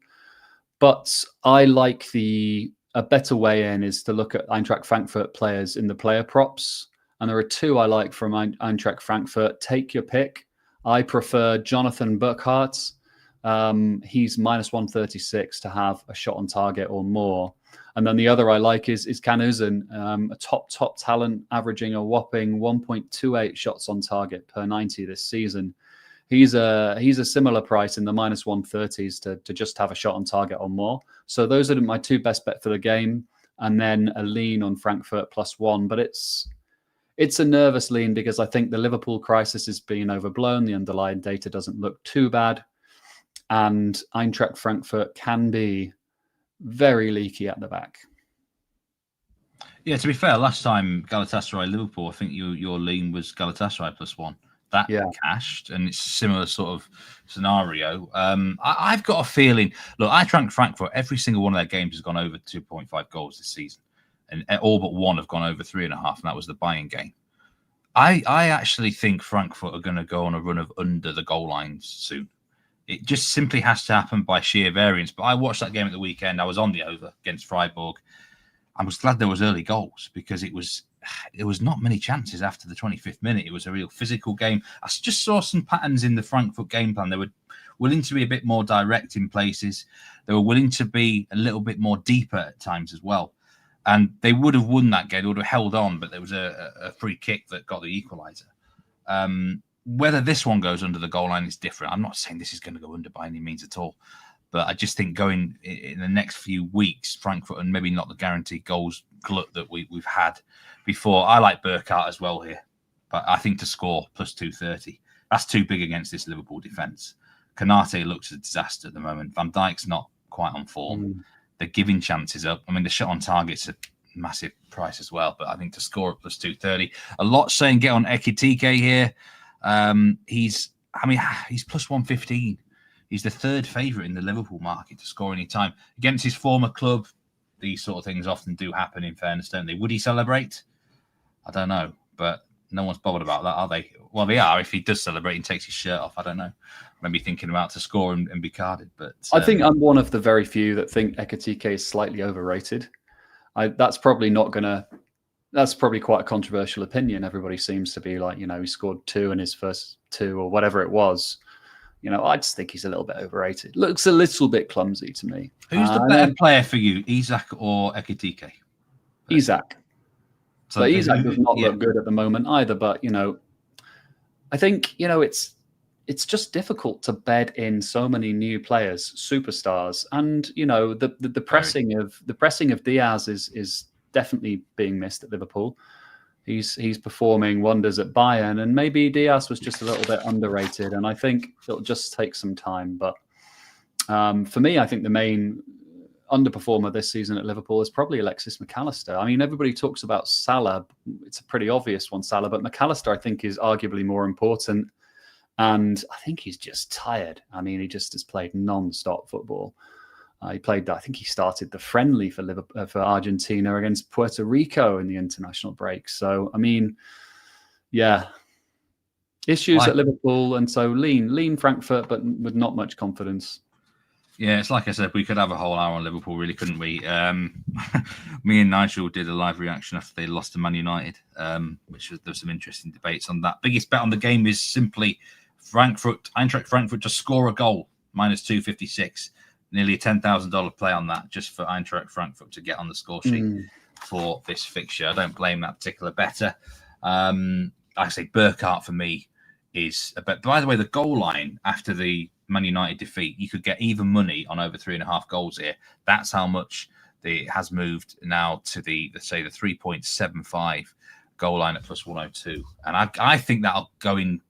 But I like the a better way in is to look at Eintracht Frankfurt players in the player props. And there are two I like from Eintracht Frankfurt. Take your pick. I prefer Jonathan Burkhardt. He's minus 136 to have a shot on target or more. And then the other I like is Can Özcan, a top talent, averaging a whopping 1.28 shots on target per 90 this season. He's a similar price in the minus 130s to just have a shot on target or more. So those are my two best bet for the game. And then a lean on Frankfurt +1. But it's a nervous lean because I think the Liverpool crisis is being overblown. The underlying data doesn't look too bad. And Eintracht Frankfurt can be very leaky at the back. Yeah, to be fair, last time Galatasaray Liverpool, I think your lean was Galatasaray +1. That cashed, and it's a similar sort of scenario. I've got a feeling. Look, Eintracht Frankfurt, every single one of their games has gone over 2.5 goals this season, and all but one have gone over 3.5, and that was the Bayern game. I actually think Frankfurt are going to go on a run of under the goal lines soon. It just simply has to happen by sheer variance. But I watched that game at the weekend. I was on the over against Freiburg. I was glad there was early goals because it was not many chances after the 25th minute. It was a real physical game. I just saw some patterns in the Frankfurt game plan. They were willing to be a bit more direct in places. They were willing to be a little bit more deeper at times as well. And they would have won that game. They would have held on, but there was a free kick that got the equaliser. Whether this one goes under the goal line is different. I'm not saying this is going to go under by any means at all. But I just think going in the next few weeks, Frankfurt, and maybe not the guaranteed goals glut that we've had before. I like Burkhardt as well here. But I think to score +230, that's too big against this Liverpool defence. Konate looks a disaster at the moment. Van Dijk's not quite on form. They're giving chances up. I mean, the shot on target's a massive price as well. But I think to score at +230. A lot saying get on Ekitike here. He's +115. He's the third favourite in the Liverpool market to score any time. Against his former club, these sort of things often do happen, in fairness, don't they? Would he celebrate? I don't know. But no one's bothered about that, are they? Well, they are if he does celebrate and takes his shirt off. I don't know. Maybe thinking about to score and be carded. But I think I'm one of the very few that think Ekitike is slightly overrated. That's probably quite a controversial opinion. Everybody seems to be like, he scored 2 in his first 2 or whatever it was. I just think he's a little bit overrated. Looks a little bit clumsy to me. Who's the better player for you, Isak or Ekitike? Isak. So Isak does not look good at the moment either. But I think it's just difficult to bed in so many new players, superstars, and the pressing of Diaz is definitely being missed at Liverpool. He's performing wonders at Bayern, and maybe Diaz was just a little bit underrated. And I think it'll just take some time. But for me, I think the main underperformer this season at Liverpool is probably Alexis McAllister. I mean, everybody talks about Salah. It's a pretty obvious one, Salah, but McAllister, I think, is arguably more important. And I think he's just tired. I mean, he just has played non-stop football. I think he started the friendly for Argentina against Puerto Rico in the international break. So, I mean, issues at Liverpool. And so lean Frankfurt, but with not much confidence. Yeah, it's like I said, we could have a whole hour on Liverpool, really, couldn't we? Me and Nigel did a live reaction after they lost to Man United, there's some interesting debates on that. Biggest bet on the game is simply Eintracht Frankfurt to score a goal, -256. Nearly a $10,000 play on that just for Eintracht Frankfurt to get on the score sheet for this fixture. I don't blame that particular better. I say Burkhardt for me is a bet. By the way, the goal line after the Man United defeat, you could get even money on over 3.5 goals here. That's how much it has moved now to the 3.75 goal line at +102. And I think that'll go in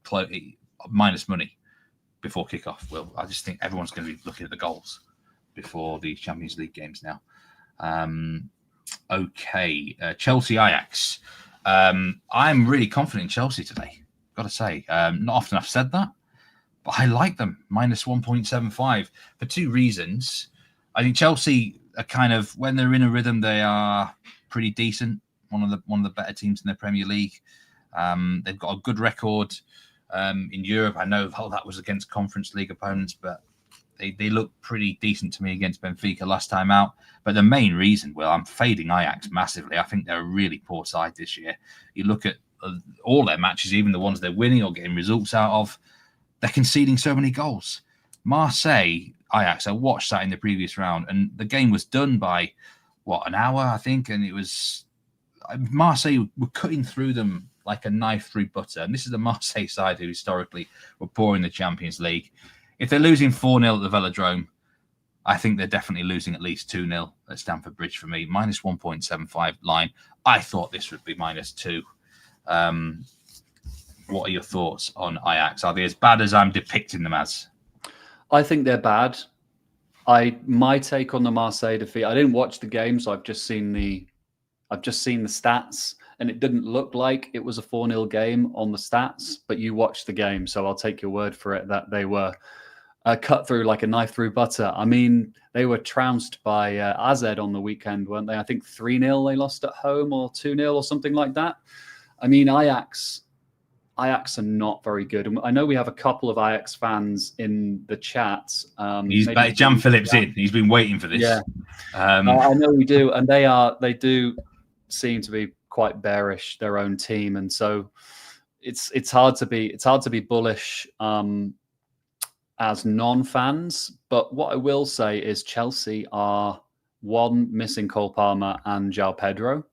minus money before kickoff. Well, I just think everyone's going to be looking at the goals before the Champions League games now. Chelsea Ajax. I'm really confident in Chelsea today. Got to say, not often I've said that, but I like them -1.75 for 2 reasons. I think Chelsea are kind of, when they're in a rhythm, they are pretty decent. One of the better teams in the Premier League. They've got a good record in Europe. I know that was against Conference League opponents, but They looked pretty decent to me against Benfica last time out. But the main reason, well, I'm fading Ajax massively. I think they're a really poor side this year. You look at all their matches, even the ones they're winning or getting results out of, they're conceding so many goals. Marseille, Ajax, I watched that in the previous round, and the game was done by, an hour, I think, and it was... Marseille were cutting through them like a knife through butter. And this is the Marseille side who historically were poor in the Champions League. If they're losing 4-0 at the Velodrome, I think they're definitely losing at least 2-0 at Stamford Bridge for me. Minus 1.75 line. I thought this would be -2. What are your thoughts on Ajax? Are they as bad as I'm depicting them as? I think they're bad. My take on the Marseille defeat, I didn't watch the game, so I've just seen the stats, and it didn't look like it was a 4-0 game on the stats, but you watched the game, so I'll take your word for it that they were cut through like a knife through butter. I mean, they were trounced by AZ on the weekend, weren't they? I think 3-0 they lost at home, or 2-0 or something like that. I mean, Ajax are not very good. And I know we have a couple of Ajax fans in the chat. Jan Phillips in. He's been waiting for this. Yeah, I know we do, and they do seem to be quite bearish their own team, and so it's hard to be bullish as non-fans. But what I will say is Chelsea are missing Cole Palmer and João Pedro,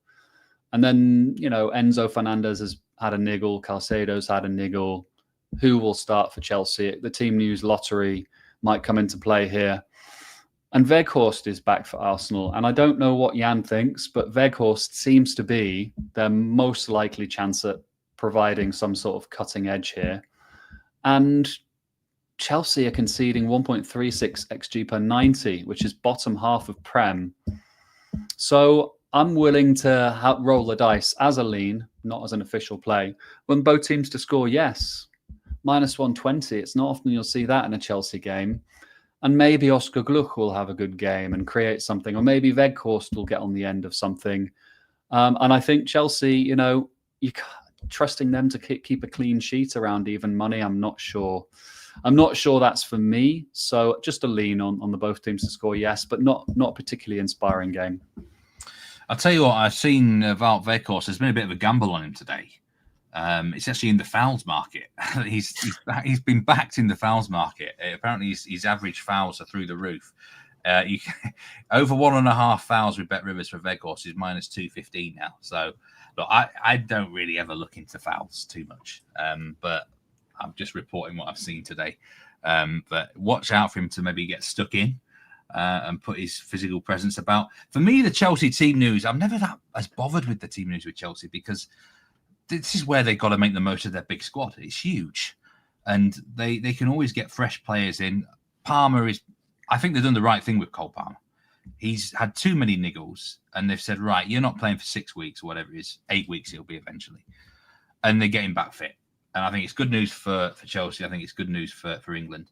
and then Enzo Fernandez has had a niggle, Caicedo's had a niggle. Who will start for Chelsea? The team news lottery might come into play here. And Weghorst is back for Arsenal. And I don't know what Jan thinks, but Weghorst seems to be their most likely chance at providing some sort of cutting edge here. And Chelsea are conceding 1.36 XG per 90, which is bottom half of Prem. So I'm willing to roll the dice as a lean, not as an official play. When both teams to score, yes. Minus 120. It's not often you'll see that in a Chelsea game. And maybe Oscar Gluck will have a good game and create something, or maybe Weghorst will get on the end of something. And I think Chelsea, trusting them to keep a clean sheet around even money, I'm not sure. I'm not sure that's for me. So just a lean on the both teams to score, yes, but not a particularly inspiring game. I'll tell you what, I've seen Wout Weghorst. There's been a bit of a gamble on him today. It's actually in the fouls market. he's been backed in the fouls market. Apparently, his average fouls are through the roof. Over 1.5 fouls with Bet Rivers for Weghorst is minus 215 now. So, look, I don't really ever look into fouls too much, but I'm just reporting what I've seen today. But watch out for him to maybe get stuck in and put his physical presence about. For me, the Chelsea team news, I'm never that as bothered with the team news with Chelsea, because this is where they've got to make the most of their big squad. It's huge. And they can always get fresh players in. Palmer I think they've done the right thing with Cole Palmer. He's had too many niggles, and they've said, right, you're not playing for 6 weeks or whatever it is. 8 weeks he'll be eventually. And they're getting back fit. And I think it's good news for Chelsea. I think it's good news for England.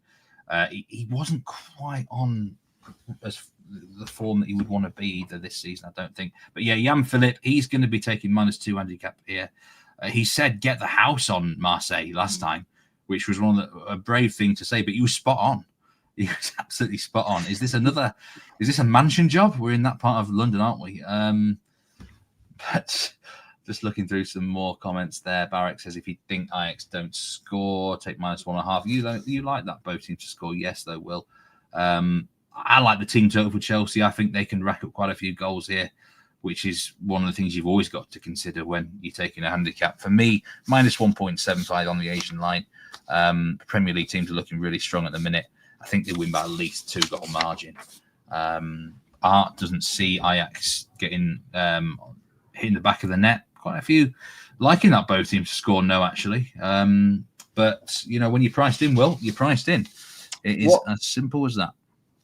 He wasn't quite on as the form that he would want to be either this season, I don't think. But yeah, Jan Philipp, he's going to be taking -2 handicap here. He said get the house on Marseille last time, which was a brave thing to say, but he was spot on. He was absolutely spot on. Is this a mansion job? We're in that part of London, aren't we? But just looking through some more comments there. Barrack says if you think Ajax don't score, take -1.5. You like that both teams to score? Yes, they will. I like the team total for Chelsea. I think they can rack up quite a few goals here, which is one of the things you've always got to consider when you're taking a handicap. For me, -1.75 on the Asian line. The Premier League teams are looking really strong at the minute. I think they win by at least 2-goal margin. Art doesn't see Ajax getting hitting the back of the net. Quite a few liking that both teams to score no, actually. But, when you're priced in, well, you're priced in. It is as simple as that.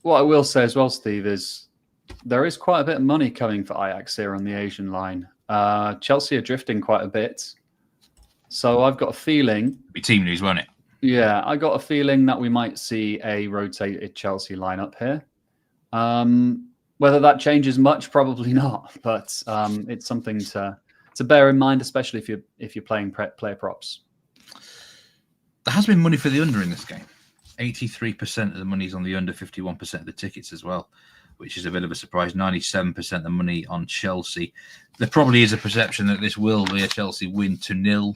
What I will say as well, Steve, is there is quite a bit of money coming for Ajax here on the Asian line. Chelsea are drifting quite a bit. So I've got a feeling... It'll be team news, won't it? Yeah, I got a feeling that we might see a rotated Chelsea lineup here. Whether that changes much, probably not. But it's something to bear in mind, especially if you're playing player props. There has been money for the under in this game. 83% of the money's on the under, 51% of the tickets as well, which is a bit of a surprise. 97% of the money on Chelsea. There probably is a perception that this will be a Chelsea win 2-0.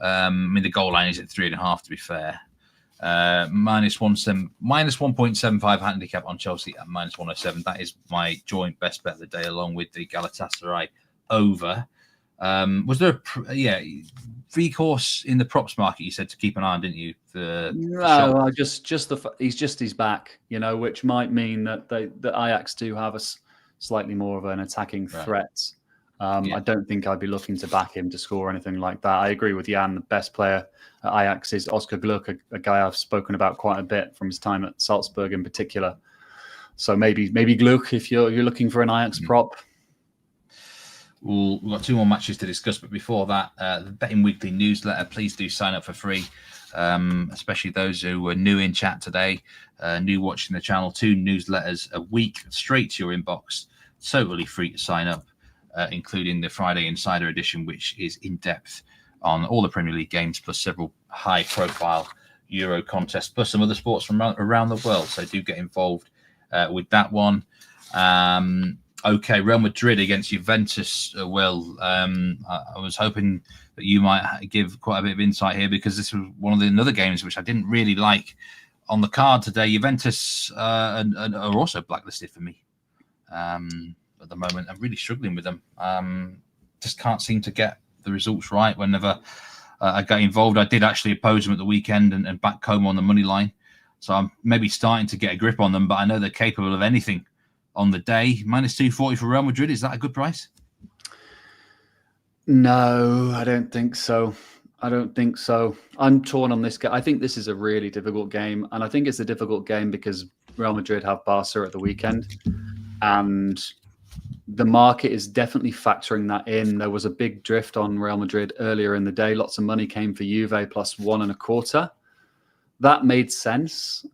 I mean, the goal line is at 3.5, to be fair. Minus 1.75 handicap on Chelsea at minus 107. That is my joint best bet of the day, along with the Galatasaray over. Was there recourse in the props market? You said to keep an eye on, didn't you? No, he's back. Which might mean that the Ajax do have slightly more of an attacking threat. I don't think I'd be looking to back him to score or anything like that. I agree with Jan. The best player at Ajax is Oscar Gluck, a guy I've spoken about quite a bit from his time at Salzburg in particular. So maybe Gluck if you're looking for an Ajax prop. We've got 2 more matches to discuss, but before that, the Betting Weekly newsletter, please do sign up for free, especially those who were new in chat today, new watching the channel. 2 newsletters a week straight to your inbox, totally free to sign up, including the Friday Insider Edition, which is in-depth on all the Premier League games, plus several high-profile Euro contests, plus some other sports from around the world. So do get involved with that one. Okay, Real Madrid against Juventus. Will, I was hoping that you might give quite a bit of insight here, because this was one of the other games which I didn't really like on the card today. Juventus are also blacklisted for me at the moment. I'm really struggling with them. Just can't seem to get the results right whenever I get involved. I did actually oppose them at the weekend and back Como on the money line. So I'm maybe starting to get a grip on them, but I know they're capable of anything on the day. Minus 240 for Real Madrid. Is that a good price? No, I don't think so. I'm torn on this game. I think this is a really difficult game. And I think it's a difficult game because Real Madrid have Barca at the weekend. And the market is definitely factoring that in. There was a big drift on Real Madrid earlier in the day. Lots of money came for Juve plus 1.25. That made sense.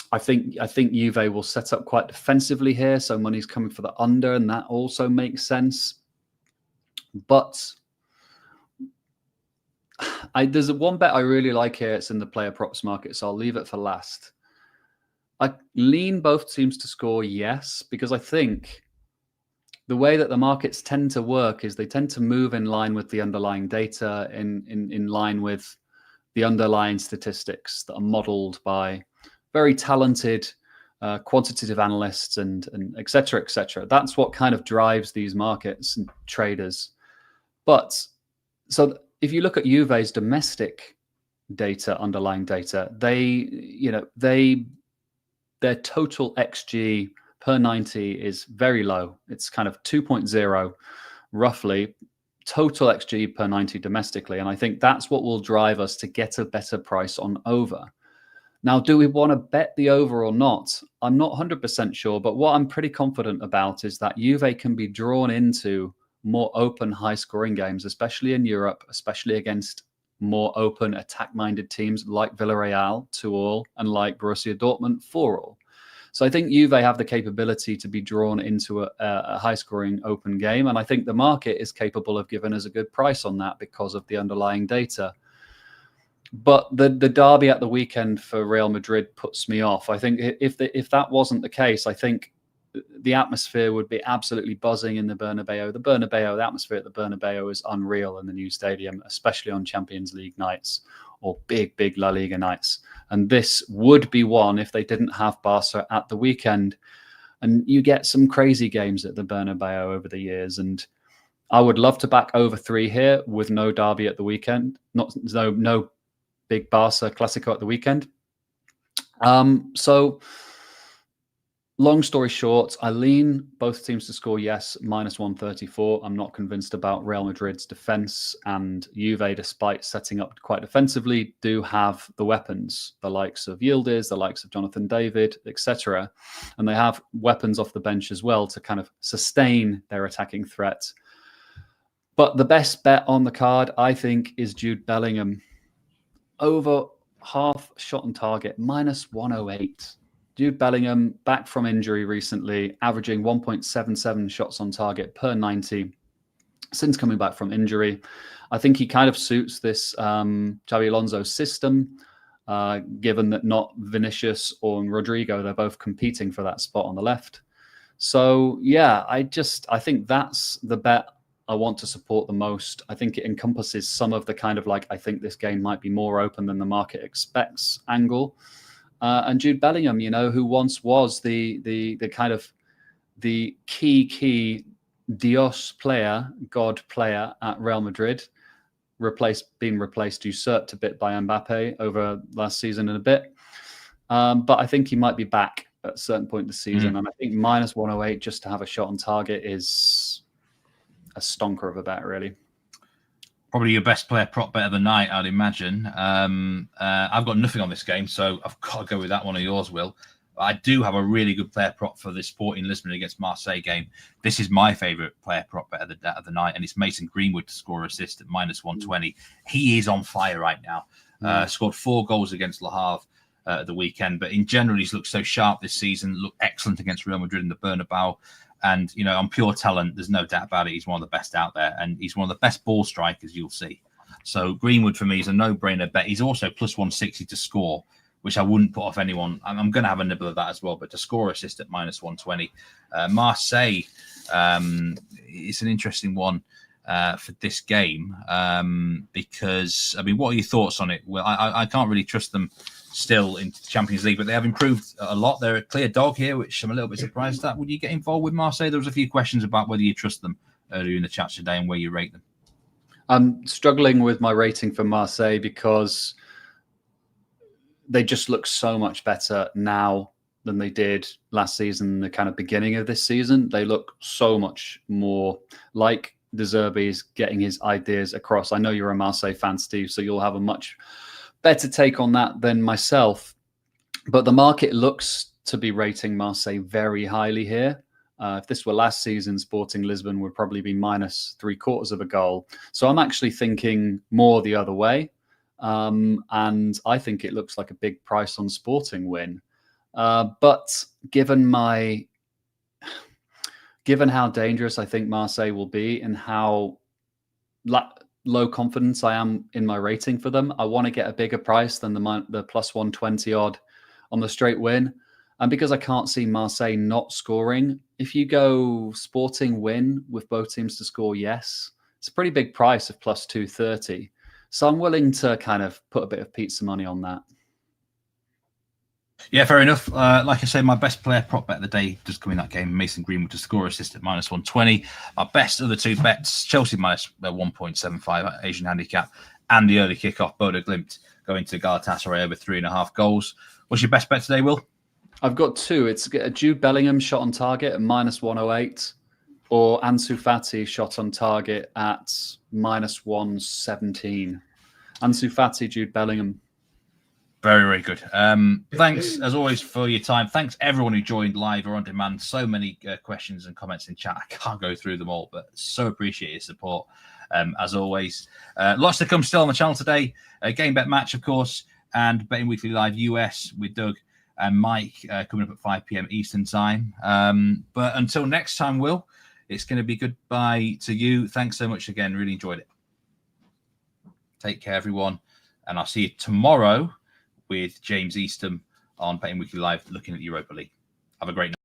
I think Juve will set up quite defensively here, so money's coming for the under, and that also makes sense. But there's one bet I really like here. It's in the player props market, so I'll leave it for last. I lean both teams to score, yes, because I think the way that the markets tend to work is they tend to move in line with the underlying data, in line with the underlying statistics that are modeled by very talented quantitative analysts and et cetera, et cetera. That's what kind of drives these markets and traders. But so if you look at Juve's domestic data, underlying data, their total XG per 90 is very low. It's kind of 2.0 roughly total XG per 90 domestically. And I think that's what will drive us to get a better price on over. Now, do we want to bet the over or not? I'm not 100% sure, but what I'm pretty confident about is that Juve can be drawn into more open, high-scoring games, especially in Europe, especially against more open, attack-minded teams like Villarreal 2-2 and like Borussia Dortmund 4-4. So I think Juve have the capability to be drawn into a high-scoring open game, and I think the market is capable of giving us a good price on that because of the underlying data. But the derby at the weekend for Real Madrid puts me off. I think if that wasn't the case, I think the atmosphere would be absolutely buzzing in the Bernabeu. The atmosphere at the Bernabeu is unreal in the new stadium, especially on Champions League nights or big La Liga nights. And this would be one if they didn't have Barca at the weekend. And you get some crazy games at the Bernabeu over the years. And I would love to back over 3 here with no derby at the weekend. No big Barca Clasico at the weekend. So long story short, I lean both teams to score yes, minus 134. I'm not convinced about Real Madrid's defense, and Juve, despite setting up quite defensively, do have the weapons, the likes of Yildiz, the likes of Jonathan David, etc. And they have weapons off the bench as well to kind of sustain their attacking threat. But the best bet on the card, I think, is Jude Bellingham. Over half shot on target, minus 108. Jude Bellingham, back from injury recently, averaging 1.77 shots on target per 90 since coming back from injury. I think he kind of suits this Xabi Alonso system. given that not Vinicius or Rodrigo, they're both competing for that spot on the left. So, yeah, I think that's the bet I want to support the most. I think it encompasses some of the kind of like, I think this game might be more open than the market expects angle. And Jude Bellingham, who once was the kind of the key Dios player, God player at Real Madrid, usurped a bit by Mbappe over last season and a bit. But I think he might be back at a certain point this season. And I think minus 108 just to have a shot on target is a stonker of a bet, really. Probably your best player prop bet of the night, I'd imagine. I've got nothing on this game, so I've got to go with that one of yours, Will. I do have a really good player prop for the Sporting Lisbon against Marseille game. This is my favourite player prop bet of the night, and it's Mason Greenwood to score assist at minus 120. He is on fire right now. Scored 4 goals against Le Havre at the weekend, but in general, he's looked so sharp this season, looked excellent against Real Madrid in the Bernabeu. And, on pure talent, there's no doubt about it. He's one of the best out there, and he's one of the best ball strikers you'll see. So Greenwood, for me, is a no-brainer bet. He's also plus 160 to score, which I wouldn't put off anyone. I'm going to have a nibble of that as well, but to score assist at minus 120. Marseille, it's an interesting one for this game because, what are your thoughts on it? Well, I can't really trust them still in the Champions League, but they have improved a lot. They're a clear dog here, which I'm a little bit surprised at. Would you get involved with Marseille? There was a few questions about whether you trust them earlier in the chat today and where you rate them. I'm struggling with my rating for Marseille because they just look so much better now than they did last season, the kind of beginning of this season. They look so much more like De Zerbi's getting his ideas across. I know you're a Marseille fan, Steve, so you'll have a much better take on that than myself. But the market looks to be rating Marseille very highly here. If this were last season, Sporting Lisbon would probably be minus 3/4 of a goal. So I'm actually thinking more the other way. And I think it looks like a big price on Sporting win. But given how dangerous I think Marseille will be and how low confidence I am in my rating for them, I want to get a bigger price than the plus 120 odd on the straight win. And because I can't see Marseille not scoring, if you go Sporting win with both teams to score, yes, it's a pretty big price of plus 230. So I'm willing to kind of put a bit of pizza money on that. Yeah, fair enough. Like I say, my best player prop bet of the day does come in that game. Mason Greenwood to score assist at minus 120. My best of the two bets, Chelsea minus 1.75 Asian handicap, and the early kickoff, Bodo Glimt going to Galatasaray over 3.5 goals. What's your best bet today, Will? I've got 2. It's a Jude Bellingham shot on target at minus 108 or Ansu Fati shot on target at minus 117. Ansu Fati, Jude Bellingham. Very, very good. Thanks, as always, for your time. Thanks, everyone who joined live or on demand. So many questions and comments in chat. I can't go through them all, but so appreciate your support, as always. Lots to come still on the channel today. Game Bet Match, of course, and Betting Weekly Live US with Doug and Mike coming up at 5 p.m. Eastern Time. But until next time, Will, it's going to be goodbye to you. Thanks so much again. Really enjoyed it. Take care, everyone. And I'll see you tomorrow with James Eastham on Betting Weekly Live looking at the Europa League. Have a great night.